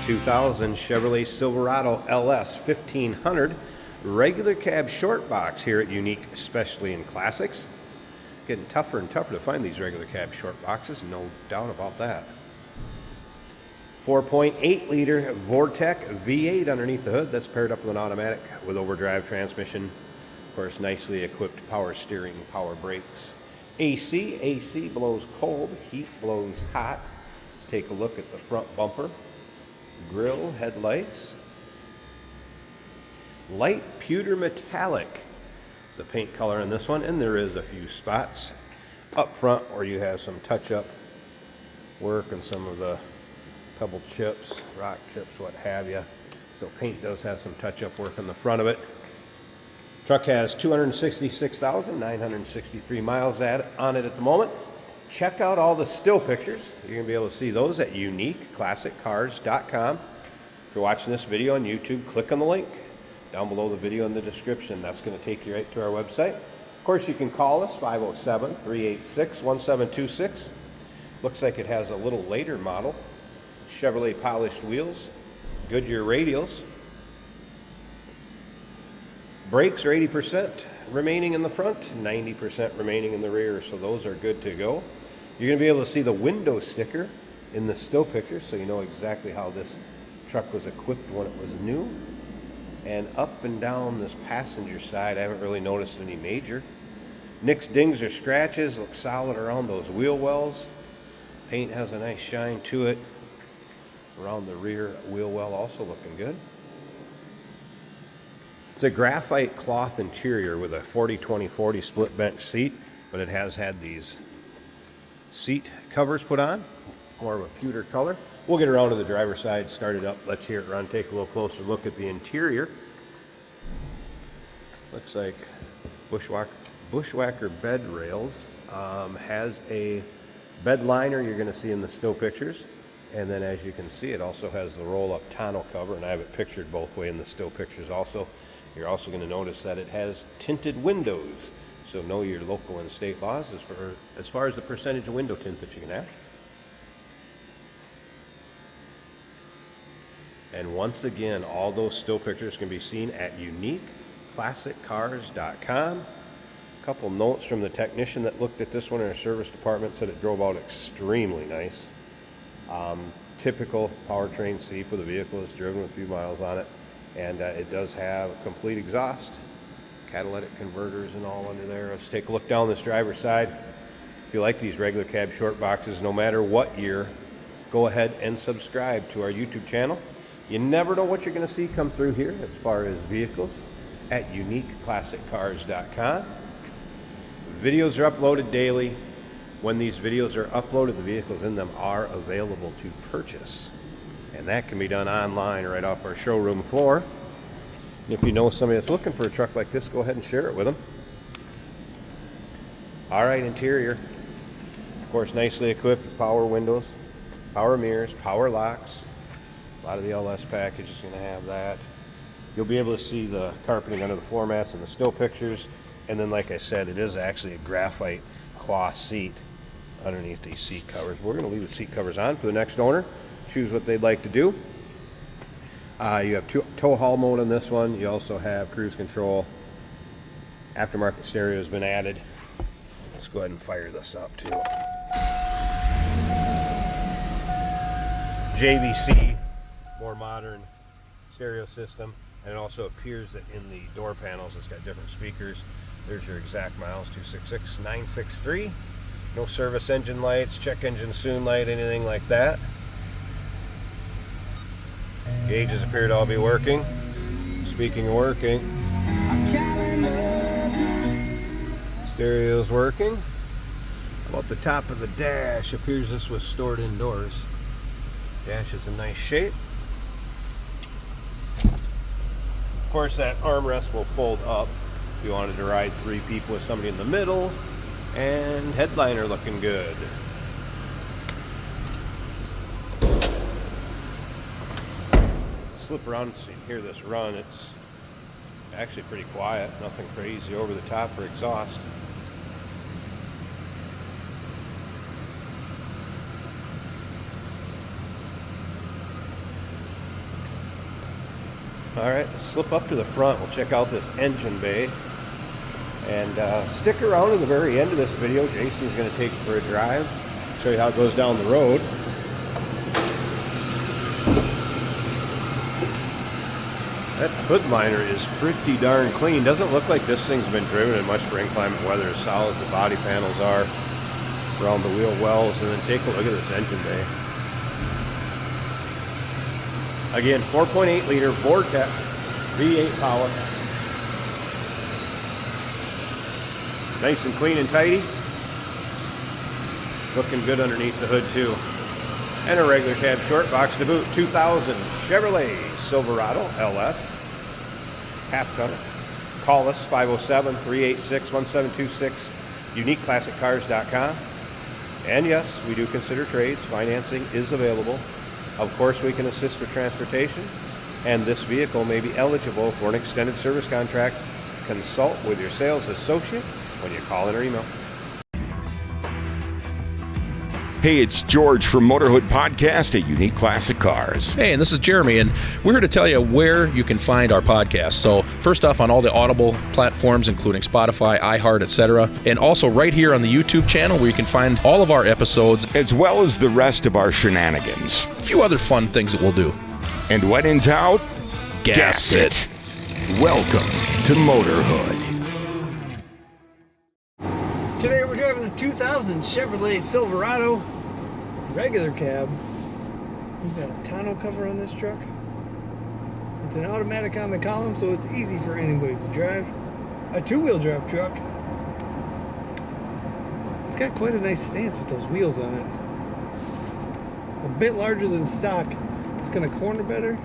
2000 Chevrolet Silverado LS 1500 regular cab short box here at Unique, especially in classics. Getting tougher and tougher to find these regular cab short boxes, no doubt about that. 4.8 liter Vortec V8 underneath the hood. That's paired up with an automatic with overdrive transmission. Of course, nicely equipped power steering, power brakes. AC blows cold, heat blows hot. Let's take a look at the front bumper, grille, headlights. Light pewter metallic is the paint color on this one, and there is a few spots up front where you have some touch-up work and some of the pebble chips, rock chips, what have you. So paint does have some touch-up work on the front of it. Truck has 266,963 miles on it at the moment. Check out all the still pictures. You're going to be able to see those at uniqueclassiccars.com. If you're watching this video on YouTube, click on the link down below the video in the description. That's going to take you right to our website. Of course, you can call us, 507-386-1726. Looks like it has a little later model. Chevrolet polished wheels, Goodyear radials. Brakes are 80% remaining in the front, 90% remaining in the rear, so those are good to go. You're going to be able to see the window sticker in the still pictures, so you know exactly how this truck was equipped when it was new. And up and down this passenger side, I haven't really noticed any major nicks, dings, or scratches. Look solid around those wheel wells. Paint has a nice shine to it. Around the rear wheel well also looking good. It's a graphite cloth interior with a 40-20-40 split bench seat, but it has had these seat covers put on, more of a pewter color. We'll get around to the driver's side, start it up, let's hear it run, take a little closer look at the interior. Looks like Bushwhacker bed rails. Has a bed liner you're going to see in the still pictures. And then as you can see, it also has the roll-up tonneau cover, and I have it pictured both ways in the still pictures also. You're also going to notice that it has tinted windows. So know your local and state laws as far as the percentage of window tint that you can have. And once again, all those still pictures can be seen at uniqueclassiccars.com. A couple notes from the technician that looked at this one in our service department, said it drove out extremely nice. Typical powertrain seat with the vehicle is driven with a few miles on it, and it does have a complete exhaust, catalytic converters and all under there. Let's take a look down this driver's side. If you like these regular cab short boxes, no matter what year, go ahead and subscribe to our YouTube channel. You never know what you're going to see come through here as far as vehicles at uniqueclassiccars.com. Videos are uploaded daily. When these videos are uploaded, the vehicles in them are available to purchase. And that can be done online right off our showroom floor. And if you know somebody that's looking for a truck like this, go ahead and share it with them. All right, interior. Of course, nicely equipped with power windows, power mirrors, power locks. A lot of the LS package is going to have that. You'll be able to see the carpeting under the floor mats and the still pictures. And then, like I said, it is actually a graphite cloth seat underneath these seat covers. We're going to leave the seat covers on for the next owner. Choose what they'd like to do. You have tow haul mode on this one. You also have cruise control. Aftermarket stereo has been added. Let's go ahead and fire this up too. JVC, more modern stereo system, and it also appears that in the door panels it's got different speakers. There's your exact miles, 266,963. No service engine lights, check engine soon light, anything like that. Gauges appear to all be working. Speaking of working, stereo's working. About the top of the dash, appears this was stored indoors. Dash is in nice shape. Of course, that armrest will fold up if you wanted to ride 3 people with somebody in the middle. And headliner looking good. Slip around so you can hear this run. It's actually pretty quiet, nothing crazy over the top for exhaust. All right, let's slip up to the front. We'll check out this engine bay. And stick around to the very end of this video. Jason's going to take it for a drive, show you how it goes down the road. That hood liner is pretty darn clean. Doesn't look like this thing's been driven in much for inclement weather, as solid as the body panels are around the wheel wells. And then take a look at this engine bay. Again, 4.8 liter Vortec V8 power. Nice and clean and tidy. Looking good underneath the hood too. And a regular cab short box to boot. 2000 Chevrolet Silverado LS. Half ton. Call us 507-386-1726. UniqueClassicCars.com. And yes, we do consider trades. Financing is available. Of course, we can assist with transportation. And this vehicle may be eligible for an extended service contract. Consult with your sales associate when you call in or email. Hey, it's George from Motorhood Podcast at Unique Classic Cars. Hey, and this is Jeremy, and we're here to tell you where you can find our podcast. So first off, on all the Audible platforms, including Spotify, iHeart, etc., and also right here on the YouTube channel where you can find all of our episodes, as well as the rest of our shenanigans. A few other fun things that we'll do. And when in doubt, gas it. Welcome to Motorhood. Today we're driving the 2000 Chevrolet Silverado regular cab. We've got a tonneau cover on this truck. It's an automatic on the column, so it's easy for anybody to drive. A two-wheel drive truck. It's got quite a nice stance with those wheels on it. A bit larger than stock. It's going to corner better.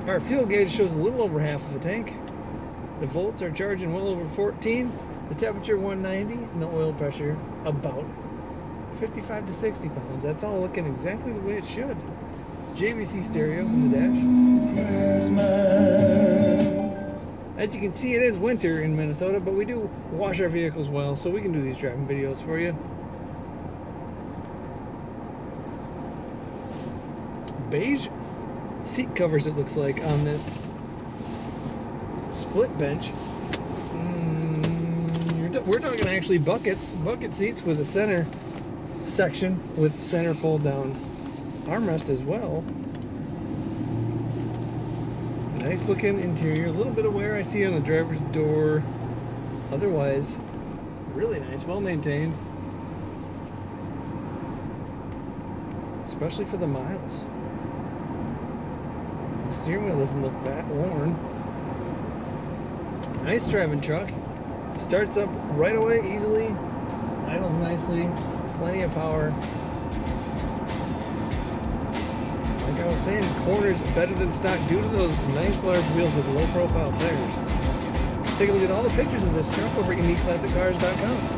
Our fuel gauge shows a little over half of a tank. The volts are charging well over 14, the temperature 190, and the oil pressure about 55 to 60 pounds. That's all looking exactly the way it should. JVC stereo in the dash. As you can see, it is winter in Minnesota, but we do wash our vehicles well, so we can do these driving videos for you. Beige seat covers, it looks like, on this split bench. We're talking actually bucket seats with a center section with center fold down armrest as well. Nice looking interior, a little bit of wear I see on the driver's door. Otherwise, really nice, well maintained. Especially for the miles. The steering wheel doesn't look that worn. Nice driving truck. Starts up right away easily. Idles nicely. Plenty of power. Like I was saying, corners better than stock due to those nice large wheels with low profile tires. Take a look at all the pictures of this truck over at UniqueClassicCars.com.